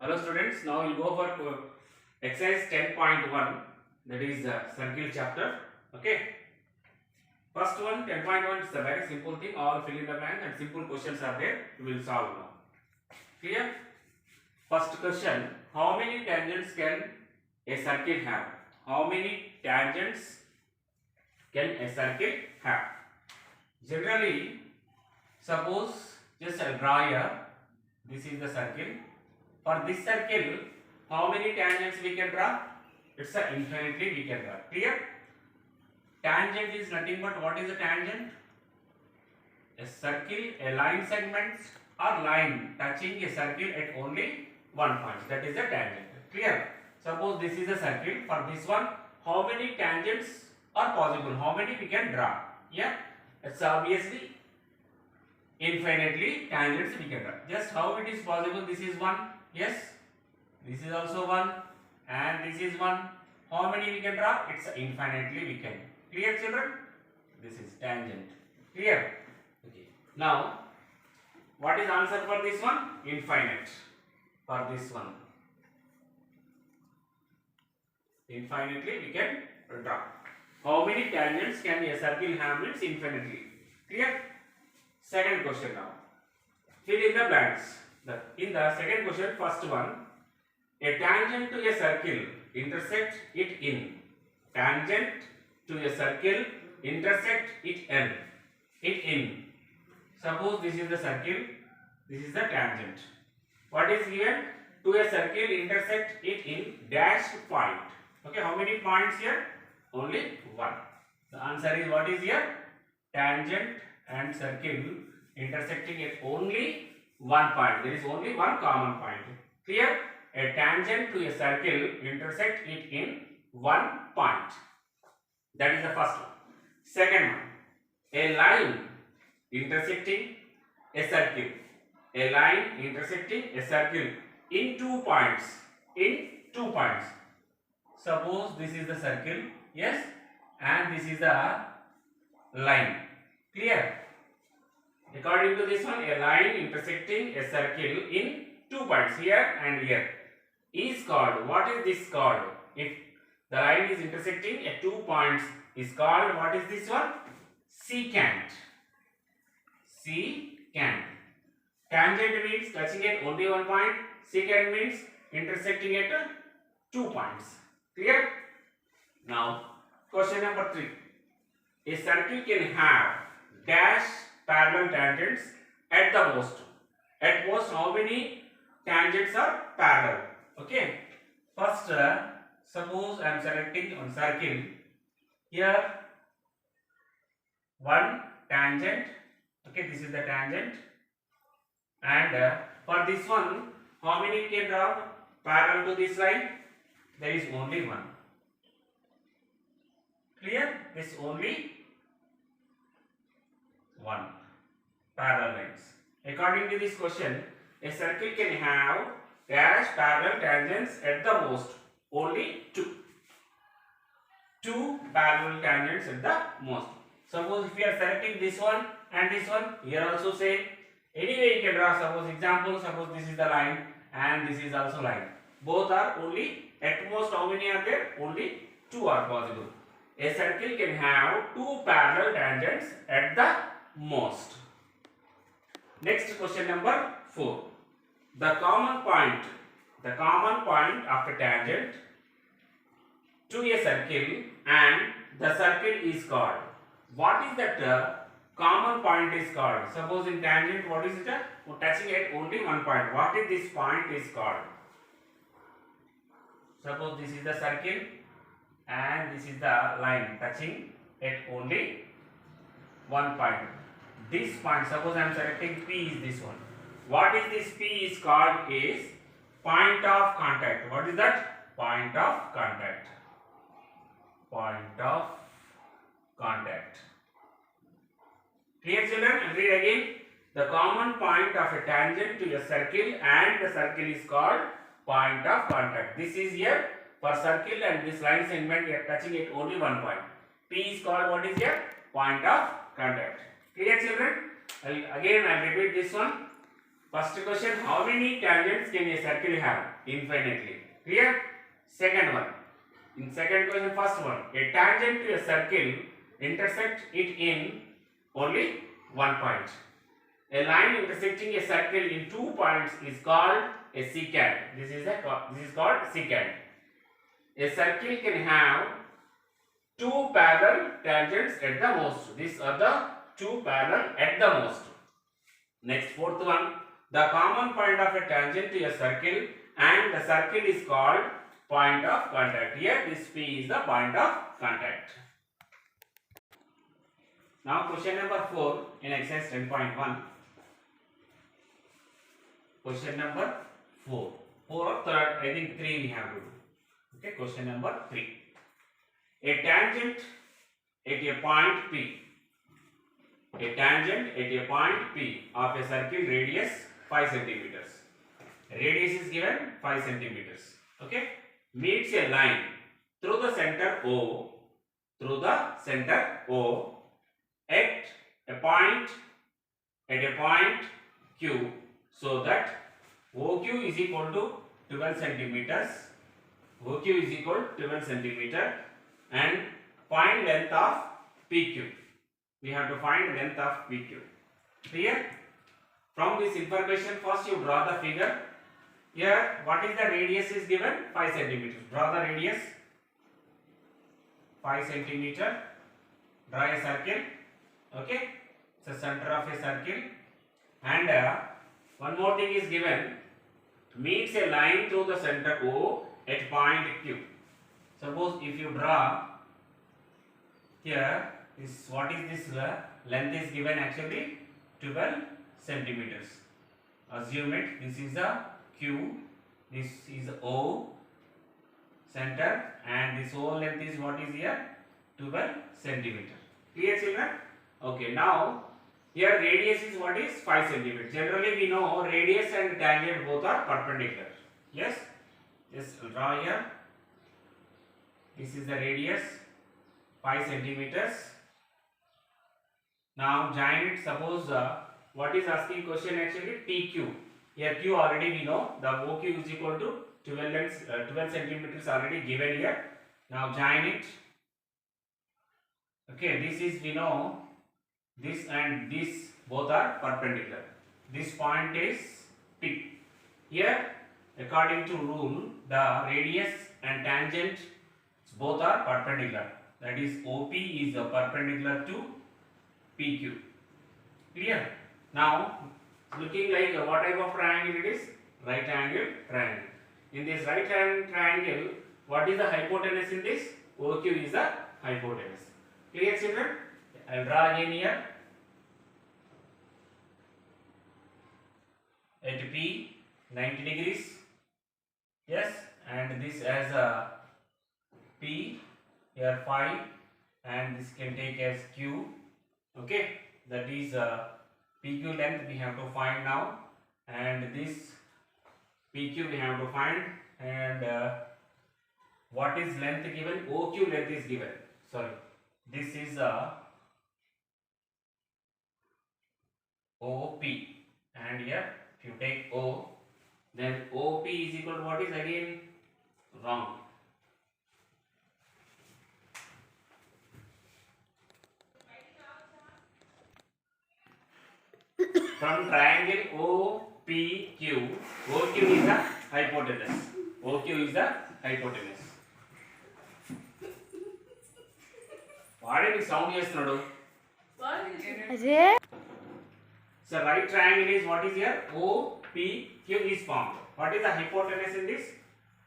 Hello students, now we'll go for exercise 10.1, that is the circle chapter. Okay. First one, 10.1 is a very simple thing, all fill in the blank and simple questions are there, we will solve now. Clear? First question, how many tangents can a circle have? How many tangents can a circle have? Generally, suppose just draw here, this is the circle. For this circle, how many tangents we can draw? It's a infinitely we can draw. Clear? Tangent is nothing but what is a tangent? A circle, a line segment or line touching a circle at only one point. That is a tangent. Clear? Suppose this is a circle. For this one, how many tangents are possible? How many we can draw? Yeah? It's obviously infinitely tangents we can draw. Just how it is possible? This is one. Yes, this is also one and this is one. How many we can draw? It's infinitely we can. Clear children? This is tangent. Clear? Okay. Now, what is answer for this one? Infinite. For this one. Infinitely we can draw. How many tangents can a circle have? Means infinitely. Clear? Second question now. Fill in the blanks. In the second question, first one, a tangent to a circle intersect it in. Tangent to a circle intersect it in. Suppose this is the circle, this is the tangent. What is given? To a circle intersect it in dash point. Okay, how many points here? Only one. The answer is what is here? Tangent and circle intersecting at only one point. There is only one common point. Clear? A tangent to a circle intersect it in one point. That is the first one. Second one, a line intersecting a circle. A line intersecting a circle in 2 points. In 2 points. Suppose this is the circle, yes, and this is the line. Clear? According to this one, a line intersecting a circle in 2 points here and here is called, what is this called? If the line is intersecting at 2 points is called, what is this one? Secant. Secant. Tangent means touching at only one point. Secant means intersecting at 2 points. Clear? Now, question number 3. A circle can have dash parallel tangents at the most. At most, how many tangents are parallel? Okay. First, suppose I am selecting on circle. Here, one tangent. Okay, this is the tangent. And for this one, how many can draw parallel to this line? There is only one. Clear? This only one parallel lines. According to this question, a circle can have dash parallel tangents at the most. Only two. Two parallel tangents at the most. Suppose if we are selecting this one and this one, here also same. Anyway, you can draw. Suppose example, suppose this is the line and this is also line. Both are only, at most how many are there? Only two are possible. A circle can have two parallel tangents at the most. Next question number 4. The common point of a tangent to a circle and the circle is called. What is that common point is called? Suppose in tangent, what is it? Touching at only one point. What is this point is called? Suppose this is the circle and this is the line touching at only one point. This point, suppose I am selecting P is this one. What is this P is called is point of contact. What is that? Point of contact. Point of contact. Clear children? And read again. The common point of a tangent to a circle and the circle is called point of contact. This is here for circle and this line segment we are touching at only one point. P is called what is here? Point of contact. Clear children? I'll repeat this one. First question, how many tangents can a circle have? Infinitely. Clear? Second one. In second question, first one. A tangent to a circle intersects it in only one point. A line intersecting a circle in 2 points is called a secant. This is called secant. A circle can have 2 parallel tangents at the most. These are the 2 parallel at the most. Next, fourth one. The common point of a tangent to a circle and the circle is called point of contact. Here this P is the point of contact. Now question number 4 in exercise 10.1. Question number 4. 4 or third, I think 3 we have to do. Okay, question number 3. A tangent at a point P. A tangent at a point P of a circle radius 5 centimeters. Radius is given 5 centimeters. Okay, meets a line through the center O. At a point Q, so that OQ is equal to 12 centimeters. OQ is equal to 12 centimeter and find length of PQ. We have to find length of PQ. Clear? From this information, first you draw the figure. Here, what is the radius is given? 5 centimeters. Draw the radius. 5 centimeter. Draw a circle. Okay, it's the center of a circle. And one more thing is given. Meets a line through the center O at point Q. Suppose if you draw here, what is this length is given actually 12 centimeters. Assume it. This is the Q. This is O center, and this whole length is what is here 12 centimeter. Clear, children? Okay. Now here radius is what is 5 centimeter. Generally we know radius and tangent both are perpendicular. Yes. Just draw here. This is the radius 5 centimeters. Now join it. Suppose what is asking question actually PQ. Here Q already we know, the OQ is equal to 12 centimeters already given here. Now join it. Okay, this is we know this and this both are perpendicular. This point is P. Here according to rule the radius and tangent both are perpendicular. That is OP is perpendicular to PQ. Clear? Now looking like what type of triangle it is? Right angle triangle. In this right angle triangle, what is the hypotenuse in this? OQ is the hypotenuse. Clear, children? I will draw again here. At P 90 degrees. Yes, and this as a P here 5, and this can take as Q. Okay, that is PQ length we have to find now, and this PQ we have to find, and what is length given? OQ length is given. Sorry, this is OP, and here if you take O, then OP is equal to what is again wrong. From triangle OPQ, OQ is the hypotenuse. OQ is the hypotenuse. వాడేది sound చేస్తున్నాడు? So right triangle is what is here? OPQ is formed. What is the hypotenuse in this?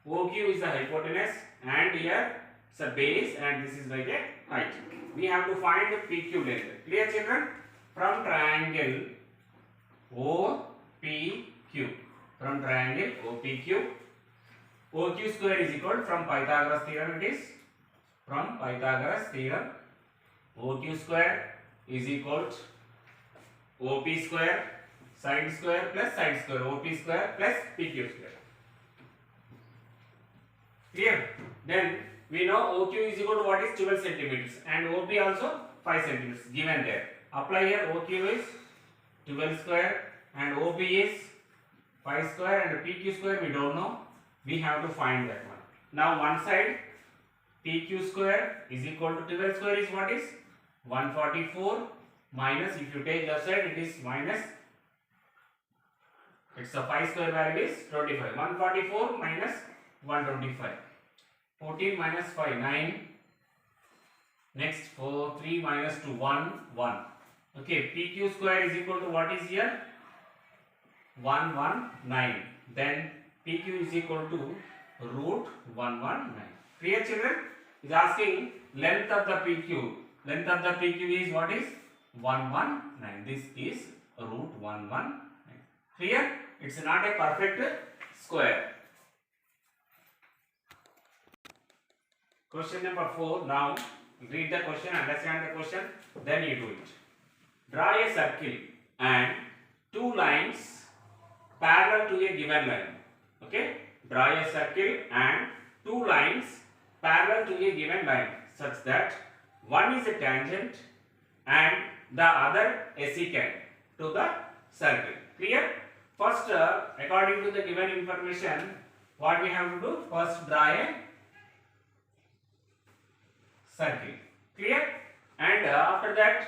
OQ is the hypotenuse, and here it's a base, and this is like a height. We have to find the PQ length. Clear, children? From triangle OPQ. From triangle OPQ, OQ square is equal, from Pythagoras theorem it is. From Pythagoras theorem, OQ square is equal to OP square sine square plus sine square. OP square plus PQ square. Clear? Then we know OQ is equal to what is 12 centimeters, and OP also 5 centimeters given there. Apply here. OQ is 12 square and OP is Pi square and PQ square we don't know. We have to find that one. Now one side PQ square is equal to 12 square is what is 144 minus, if you take left side it is minus, it's a pi square value is 25. 144 minus 125. 14 minus 5 9. Next 4 3 minus 2 1 1. Okay, PQ square is equal to what is here 119. Then PQ is equal to root 119. Clear children? Is asking length of the PQ. Length of the PQ is what is 119. This is root 119. Clear? It's not a perfect square. Question number 4. Now read the question, understand the question, then you do it. Draw a circle and two lines parallel to a given line. Okay? Draw a circle and two lines parallel to a given line such that one is a tangent and the other a secant to the circle. Clear? First, according to the given information, what we have to do? First, draw a circle. Clear? And after that,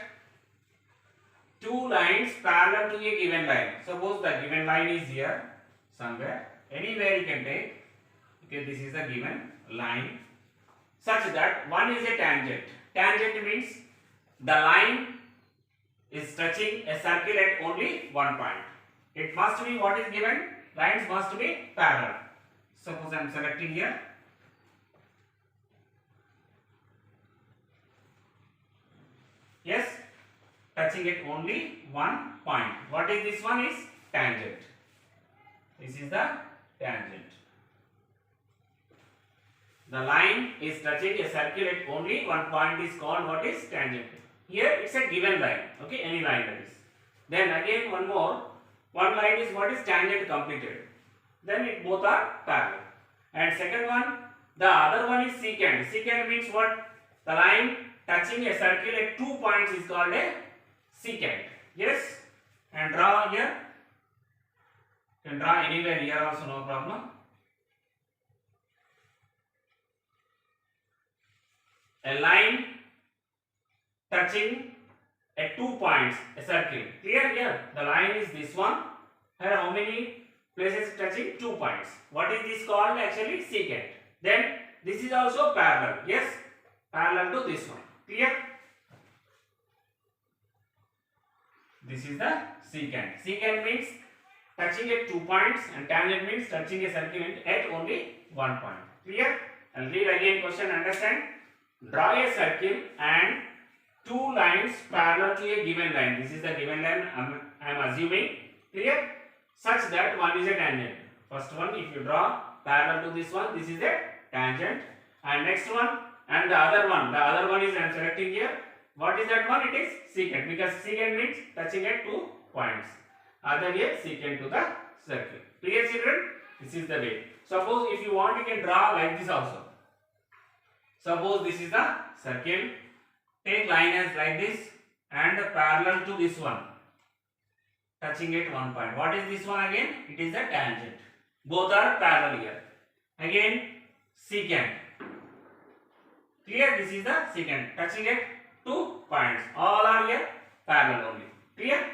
two lines parallel to a given line. Suppose the given line is here somewhere, anywhere you can take. Okay, this is the given line such that one is a tangent. Tangent means the line is touching a circle at only one point. It must be what is given, lines must be parallel. Suppose I am selecting here. Yes, touching at only one point. What is this one? Is tangent. This is the tangent. The line is touching a circle at only one point is called what is tangent. Here it's a given line. Okay, any line that is. Then again one more. One line is what is tangent completed. Then it both are parallel. And second one, the other one is secant. Secant means what? The line touching a circle at 2 points is called a secant. Yes? And draw here. You can draw anywhere here also, no problem. A line touching at 2 points, a circle. Clear here? The line is this one. Here how many places touching? 2 points. What is this called? Actually secant. Then this is also parallel. Yes? Parallel to this one. Clear? This is the secant. Secant means touching at 2 points and tangent means touching a circle at only 1 point. Clear? And read again question, understand? Draw a circle and two lines parallel to a given line. This is the given line I am assuming. Clear? Such that one is a tangent. First one, if you draw parallel to this one, this is a tangent. And next one, and the other one is I am selecting here. What is that one? It is secant, because secant means touching at 2 points. Other here secant to the circle. Clear children? This is the way. Suppose if you want, you can draw like this also. Suppose this is the circle. Take line as like this and parallel to this one, touching at 1 point. What is this one again? It is a tangent. Both are parallel here. Again secant. Clear? This is the secant, touching at 2 points. All are here parallel only. Clear?